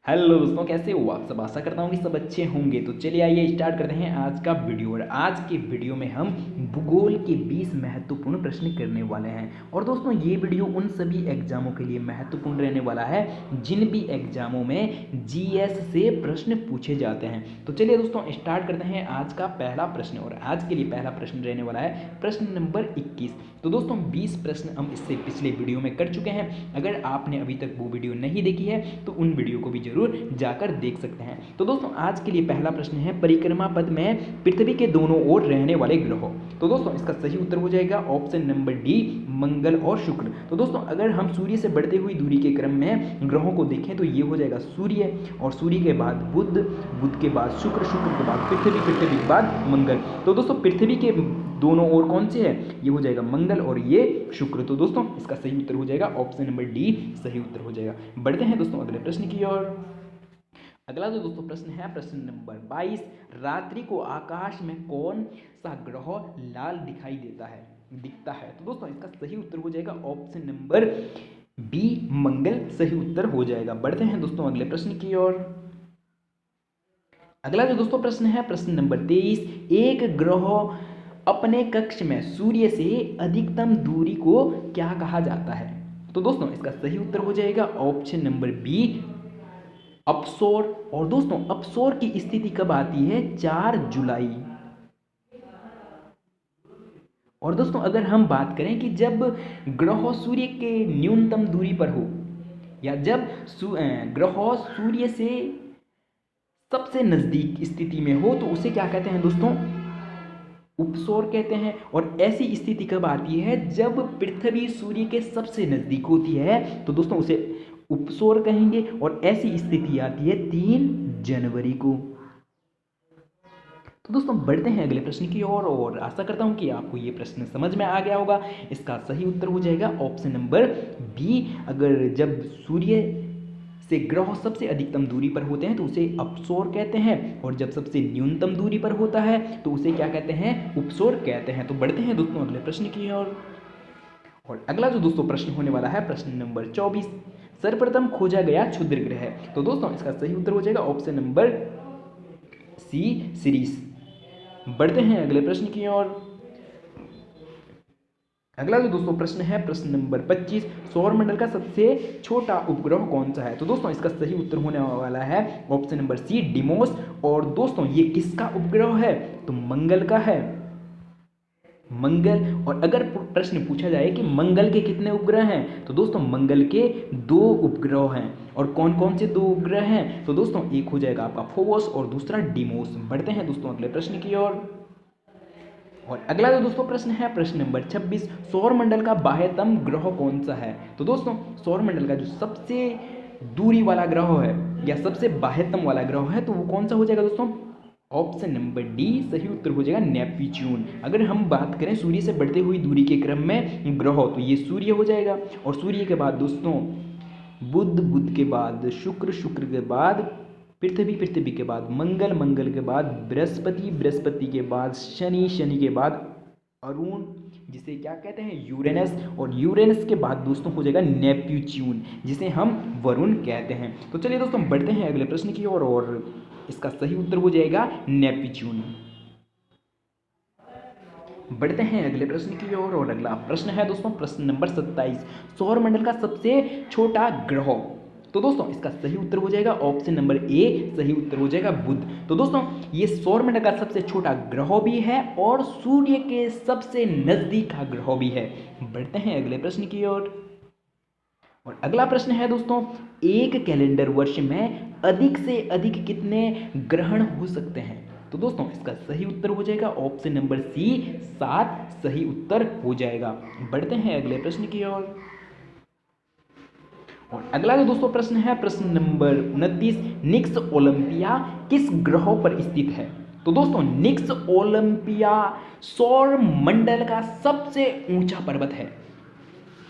Hello दोस्तों, कैसे हो आप सब। आशा करता हूँ कि सब अच्छे होंगे। तो चलिए आइए स्टार्ट करते हैं आज का वीडियो। और आज के वीडियो में हम भूगोल के 20 महत्वपूर्ण प्रश्न करने वाले हैं। और दोस्तों ये वीडियो उन सभी एग्जामों के लिए महत्वपूर्ण रहने वाला है जिन भी एग्जामों में जीएस से प्रश्न पूछे जाते हैं। तो चलिए दोस्तों स्टार्ट करते हैं आज का पहला प्रश्न। और आज के लिए पहला प्रश्न रहने वाला है प्रश्न नंबर 21। तो दोस्तों 20 प्रश्न हम इससे पिछले वीडियो में कर चुके हैं। अगर आपने अभी तक वो वीडियो नहीं देखी है तो उन वीडियो को भी जरूर जाकर देख सकते हैं। तो दोस्तों आज के लिए पहला प्रश्न है, परिक्रमा पथ में पृथ्वी के दोनों ओर रहने वाले ग्रह। तो दोस्तों इसका सही उत्तर हो जाएगा ऑप्शन नंबर डी, मंगल और शुक्र। तो दोस्तों अगर हम सूर्य से बढ़ती हुई दूरी के क्रम में ग्रहों को देखें तो ये हो जाएगा सूर्य, और सूर्य के बाद बुध, बुध के बाद शुक्र, शुक्र के बाद पृथ्वी, पृथ्वी के बाद मंगल। तो दोस्तों पृथ्वी के दोनों ओर कौन से है, ये हो जाएगा मंगल और ये शुक्र। तो दोस्तों इसका सही उत्तर हो जाएगा ऑप्शन नंबर डी सही उत्तर हो जाएगा। बढ़ते हैं दोस्तों अगले प्रश्न की ओर। अगला जो दोस्तों प्रश्न है प्रश्न नंबर 22, रात्रि को आकाश में कौन सा ग्रह लाल दिखाई दिखता है। तो दोस्तों इसका सही उत्तर हो जाएगा ऑप्शन नंबर बी, मंगल सही उत्तर हो जाएगा। बढ़ते हैं दोस्तों अगले प्रश्न की ओर। अगला जो दोस्तों प्रश्न है प्रश्न नंबर 23, एक ग्रह अपने कक्ष में सूर्य से अधिकतम दूरी को क्या कहा जाता है। तो दोस्तों इसका सही उत्तर हो जाएगा ऑप्शन नंबर बी, अपसोर। और दोस्तों अपसोर की स्थिति कब आती है, 4 जुलाई। और दोस्तों अगर हम बात करें कि जब ग्रह सूर्य के न्यूनतम दूरी पर हो, या जब ग्रह सूर्य से सबसे नजदीक स्थिति में हो, तो उसे क्या कहते हैं दोस्तों, उपसौर कहते हैं। और ऐसी स्थिति कब आती है, जब पृथ्वी सूर्य के सबसे नजदीक होती है, तो दोस्तों उसे उपसौर कहेंगे। और ऐसी स्थिति आती है 3 जनवरी को। तो दोस्तों बढ़ते हैं अगले प्रश्न की ओर। और आशा करता हूं कि आपको ये प्रश्न समझ में आ गया होगा। इसका सही उत्तर हो जाएगा ऑप्शन नंबर बी। अगर जब सूर्य से ग्रह सबसे अधिकतम दूरी पर होते हैं तो उसे अपसौर कहते हैं, और जब सबसे न्यूनतम दूरी पर होता है तो उसे क्या कहते हैं, उपसौर कहते हैं। तो बढ़ते हैं दोस्तों अगले प्रश्न की ओर। और अगला जो दोस्तों प्रश्न होने वाला है प्रश्न नंबर 24, सर्वप्रथम खोजा गया क्षुद्र ग्रह। तो दोस्तों इसका सही उत्तर हो जाएगा ऑप्शन नंबर सी, सीरीज। बढ़ते हैं अगले प्रश्न की ओर। अगला जो दोस्तों प्रश्न है प्रश्न नंबर 25, सौरमंडल का सबसे छोटा उपग्रह कौन सा है। तो दोस्तों इसका सही उत्तर होने वाला है ऑप्शन नंबर सी, डिमोस। और दोस्तों ये किसका उपग्रह है, तो मंगल का है, मंगल। और अगर प्रश्न पूछा जाए कि मंगल के कितने उपग्रह हैं, तो दोस्तों मंगल के 2 उपग्रह हैं। और कौन कौन से 2 उपग्रह हैं, तो दोस्तों एक हो जाएगा आपका फोबोस और दूसरा डिमोस। बढ़ते हैं दोस्तों अगले प्रश्न की ओर। और अगला जो दोस्तों प्रश्न है प्रश्न नंबर 26, सौरमंडल का बाह्यतम ग्रह कौन सा है। तो दोस्तों सौरमंडल का जो सबसे दूरी वाला ग्रह है या सबसे बाह्यतम वाला ग्रह है, तो वो कौन सा हो जाएगा दोस्तों, ऑप्शन नंबर डी सही उत्तर हो जाएगा नेपच्यून। अगर हम बात करें सूर्य से बढ़ती हुई दूरी के क्रम में ग्रह, तो ये सूर्य हो जाएगा। और सूर्य के बाद दोस्तों बुध, बुध के बाद शुक्र, शुक्र के बाद पृथ्वी, पृथ्वी के बाद मंगल, मंगल के बाद बृहस्पति, बृहस्पति के बाद शनि, शनि के बाद अरुण, जिसे क्या कहते हैं यूरेनस। और यूरेनस के बाद दोस्तों हो जाएगा नेपच्यून, जिसे हम वरुण कहते हैं। तो चलिए दोस्तों बढ़ते हैं अगले प्रश्न की ओर। और इसका सही उत्तर हो जाएगा नेपच्यून। बढ़ते हैं अगले प्रश्न की ओर। और अगला प्रश्न है दोस्तों प्रश्न नंबर 27, सौरमंडल का सबसे छोटा ग्रह। तो दोस्तों इसका सही उत्तर हो जाएगा ऑप्शन नंबर ए सही उत्तर हो जाएगा बुध। तो दोस्तों ये सौरमंडल का सबसे छोटा ग्रह भी है और सूर्य के सबसे नजदीक का ग्रह भी है। बढ़ते हैं अगले प्रश्न की ओर। और अगला प्रश्न है दोस्तों, एक कैलेंडर वर्ष में अधिक से अधिक कितने ग्रहण हो सकते हैं। तो दोस्तों इसका सही उत्तर हो जाएगा ऑप्शन नंबर सी, 7 सही उत्तर हो जाएगा। बढ़ते हैं अगले प्रश्न की ओर। और अगला जो दोस्तों प्रश्न है प्रश्न नंबर 29, निक्स ओलंपिया किस ग्रह पर स्थित है। तो दोस्तों निक्स ओलंपिया सौर मंडल का सबसे ऊंचा पर्वत है।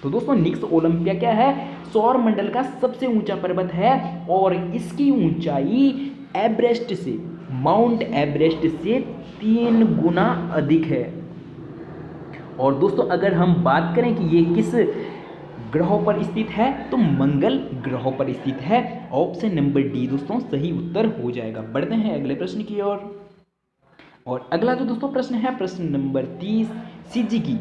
तो दोस्तों निक्स ओलंपिया क्या है, सौर मंडल का सबसे ऊंचा पर्वत है। और इसकी ऊंचाई एवरेस्ट से, माउंट एवरेस्ट से 3 गुना अधिक है। और दोस्तों अगर हम बात करें कि ये किस ग्रहों पर स्थित है? तो मंगल ग्रहों पर स्थित है। ऑप्शन नंबर डी दोस्तों सही उत्तर हो जाएगा। बढ़ते हैं अगले प्रश्न की ओर। और अगला जो दोस्तों प्रश्न है प्रश्न नंबर 30, सिजिकी।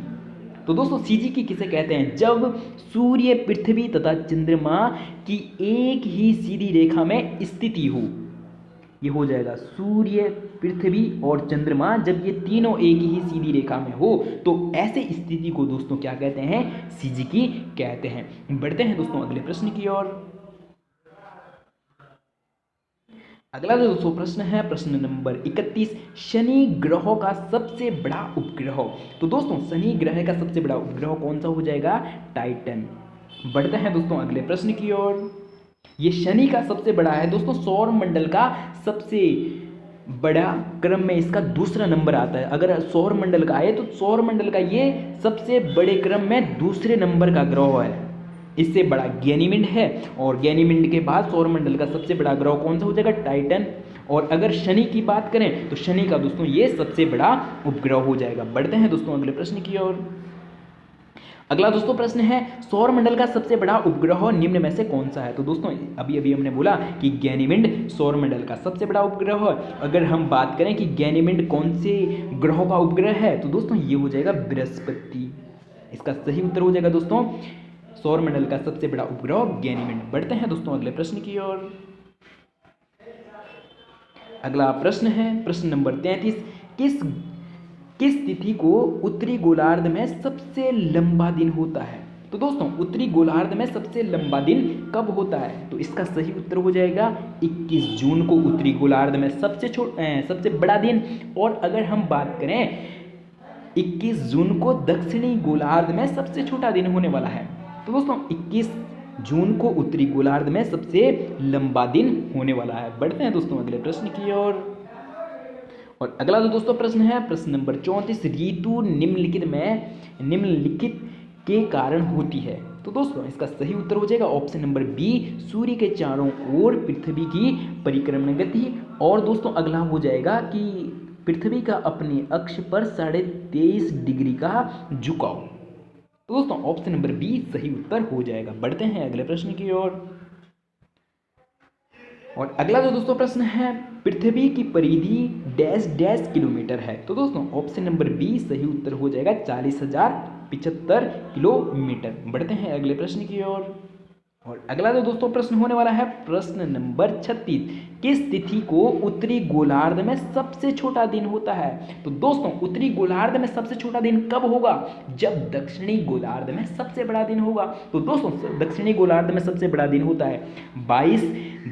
तो दोस्तों सिजिकी किसे कहते हैं? जब सूर्य, पृथ्वी तथा चंद्रमा की एक ही सीधी रेखा में स्थिति हो। ये हो जाएगा सूर्य, पृथ्वी और चंद्रमा जब ये तीनों एक ही सीधी रेखा में हो तो ऐसे स्थिति को दोस्तों क्या कहते हैं? सिजिकी कहते हैं। बढ़ते हैं दोस्तों अगले प्रश्न की ओर। अगला जो दोस्तों प्रश्न है प्रश्न नंबर 31, शनि ग्रह का सबसे बड़ा उपग्रह। तो दोस्तों शनि ग्रह का सबसे बड़ा उपग्रह कौन सा हो जाएगा? टाइटन। बढ़ते हैं दोस्तों अगले प्रश्न की ओर। ये शनि का सबसे बड़ा है दोस्तों, सौर मंडल का सबसे बड़ा क्रम में इसका दूसरा नंबर आता है। अगर सौर मंडल का आए तो सौर मंडल का ये सबसे बड़े क्रम में दूसरे नंबर का ग्रह है। इससे बड़ा गैनीमेड है और गैनीमेड के बाद सौरमंडल का सबसे बड़ा ग्रह कौन सा हो जाएगा? टाइटन। और अगर शनि की बात करें तो शनि का दोस्तों ये सबसे बड़ा उपग्रह हो जाएगा। बढ़ते हैं दोस्तों अगले प्रश्न की ओर। अगला दोस्तों प्रश्न है सौरमंडल का सबसे बड़ा उपग्रह निम्न में से कौन सा है? तो दोस्तों अभी अभी हमने बोला कि गैनीमेड सौरमंडल का सबसे बड़ा उपग्रह है। अगर हम बात करें कि गैनीमेड कौन से ग्रहों का उपग्रह है तो दोस्तों ये हो जाएगा बृहस्पति। इसका सही उत्तर हो जाएगा दोस्तों सौरमंडल का सबसे बड़ा उपग्रह गैनीमेड। बढ़ते हैं दोस्तों अगले प्रश्न की ओर। अगला प्रश्न है प्रश्न नंबर 33, किस तिथि को उत्तरी गोलार्ध में सबसे लंबा दिन होता है? तो दोस्तों उत्तरी गोलार्ध में सबसे लंबा दिन कब होता है? तो इसका सही उत्तर हो जाएगा 21 जून को उत्तरी गोलार्ध में सबसे बड़ा दिन। और अगर हम बात करें 21 जून को दक्षिणी गोलार्ध में सबसे छोटा दिन होने वाला है। तो दोस्तों 21 जून को उत्तरी गोलार्ध में सबसे लंबा दिन होने वाला है। बढ़ते हैं दोस्तों अगले प्रश्न की ओर। और अगला जो दोस्तों प्रश्न है प्रश्न नंबर 34, ऋतु निम्नलिखित के कारण होती है। तो दोस्तों इसका सही उत्तर हो जाएगा ऑप्शन नंबर बी, सूर्य के चारों ओर पृथ्वी की परिक्रमण गति। और दोस्तों अगला हो जाएगा कि पृथ्वी का अपने अक्ष पर 23.5 डिग्री का झुकाव। तो दोस्तों ऑप्शन नंबर बी सही उत्तर हो जाएगा। बढ़ते हैं अगले प्रश्न की ओर। और अगला जो दोस्तों प्रश्न है पृथ्वी की परिधि डैश डैश किलोमीटर है। तो दोस्तों ऑप्शन नंबर बी सही उत्तर हो जाएगा 40,075 किलोमीटर। बढ़ते हैं अगले प्रश्न की ओर। और अगला जो दोस्तों प्रश्न होने वाला है प्रश्न नंबर 36, किस तिथि को उत्तरी गोलार्ध में सबसे छोटा दिन होता है? तो दोस्तों उत्तरी गोलार्ध में सबसे छोटा दिन कब होगा? जब दक्षिणी गोलार्ध में सबसे बड़ा दिन होगा। तो दोस्तों दक्षिणी गोलार्ध में सबसे बड़ा दिन होता है 22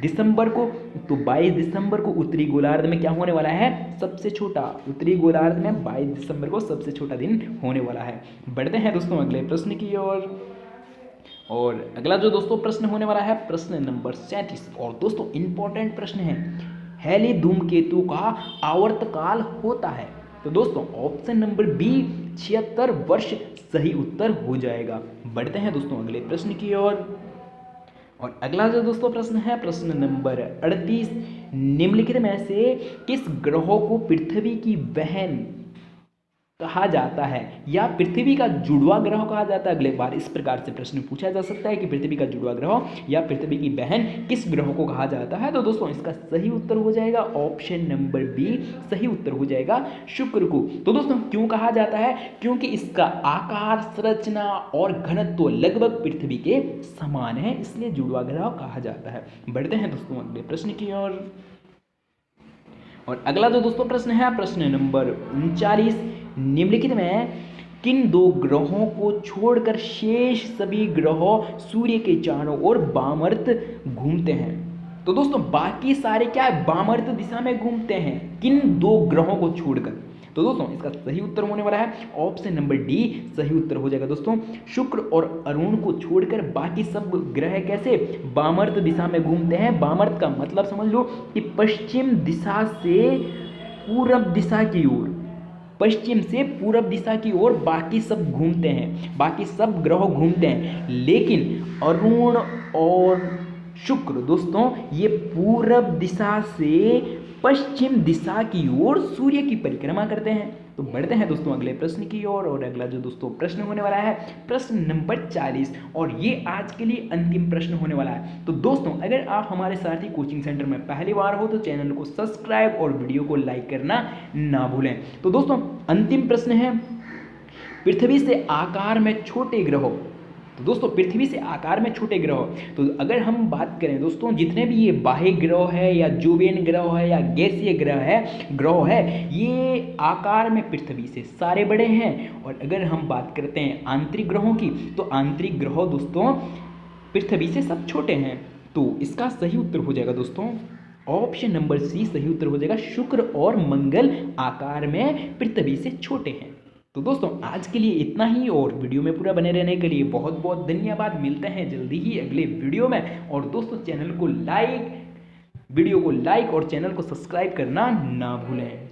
दिसंबर को। तो 22 दिसंबर को उत्तरी गोलार्ध में क्या होने वाला है? सबसे छोटा। उत्तरी गोलार्ध में 22 दिसंबर को सबसे छोटा दिन होने वाला है। बढ़ते हैं दोस्तों अगले प्रश्न की ओर। और अगला जो दोस्तों प्रश्न होने वाला है प्रश्न नंबर 37। और दोस्तों इंपॉर्टेंट प्रश्न है, हैली धूमकेतु का आवर्तकाल होता है? तो दोस्तों ऑप्शन नंबर बी 76 वर्ष सही उत्तर हो जाएगा। बढ़ते हैं दोस्तों अगले प्रश्न की ओर। और अगला जो दोस्तों प्रश्न है प्रश्न नंबर 38, निम्नलिखित में से किस ग्रह को पृथ्वी की बहन कहा जाता है या पृथ्वी का जुड़वा ग्रह कहा जाता है? अगले बार इस प्रकार से प्रश्न पूछा जा सकता है कि पृथ्वी का जुड़वा ग्रह या पृथ्वी की बहन किस ग्रह को कहा जाता है? तो दोस्तों इसका सही उत्तर हो जाएगा ऑप्शन नंबर बी सही उत्तर हो जाएगा शुक्र को। तो दोस्तों क्यों कहा जाता है? क्योंकि इसका आकार, संरचना और घनत्व लगभग पृथ्वी के समान है, इसलिए जुड़वा ग्रह कहा जाता है। बढ़ते हैं दोस्तों अगले प्रश्न की ओर। और अगला जो दोस्तों प्रश्न है प्रश्न नंबर 39, निम्नलिखित में किन दो ग्रहों को छोड़कर शेष सभी ग्रह सूर्य के चारों ओर वामावर्त घूमते हैं? तो दोस्तों बाकी सारे क्या है? वामावर्त दिशा में घूमते हैं। किन दो ग्रहों को छोड़कर? तो दोस्तों इसका सही उत्तर होने वाला है ऑप्शन नंबर डी सही उत्तर हो जाएगा दोस्तों शुक्र और अरुण को छोड़कर बाकी सब ग्रह कैसे वामावर्त दिशा में घूमते हैं। वामावर्त का मतलब समझ लो कि पश्चिम दिशा से पूरब दिशा की ओर, पश्चिम से पूरब दिशा की ओर बाकी सब घूमते हैं, बाकी सब ग्रह घूमते हैं। लेकिन अरुण और शुक्र दोस्तों ये पूरब दिशा से पश्चिम दिशा की ओर सूर्य की परिक्रमा करते हैं? तो बढ़ते हैं दोस्तों अगले प्रश्न की ओर। और अगला जो दोस्तों प्रश्न होने वाला है प्रश्न नंबर 40, और ये आज के लिए अंतिम प्रश्न होने वाला है। तो दोस्तों अगर आप हमारे सारथी कोचिंग सेंटर में पहली बार हो तो चैनल को सब्सक्राइब और वीडियो को लाइक करना ना भूलें। तो दोस्तों अंतिम प्रश्न है, पृथ्वी से आकार में छोटे ग्रहों। तो दोस्तों पृथ्वी से आकार में छोटे ग्रह, तो अगर हम बात करें दोस्तों जितने भी ये बाह्य ग्रह है या जोवियन ग्रह है या गैसीय ग्रह है ये आकार में पृथ्वी से सारे बड़े हैं। और अगर हम बात करते हैं आंतरिक ग्रहों की, तो आंतरिक ग्रह दोस्तों पृथ्वी से सब छोटे हैं। तो इसका सही उत्तर हो जाएगा दोस्तों ऑप्शन नंबर सी सही उत्तर हो जाएगा, शुक्र और मंगल आकार में पृथ्वी से छोटे हैं। तो दोस्तों आज के लिए इतना ही, और वीडियो में पूरा बने रहने के लिए बहुत बहुत धन्यवाद। मिलते हैं जल्दी ही अगले वीडियो में। और दोस्तों वीडियो को लाइक और चैनल को सब्सक्राइब करना ना भूलें।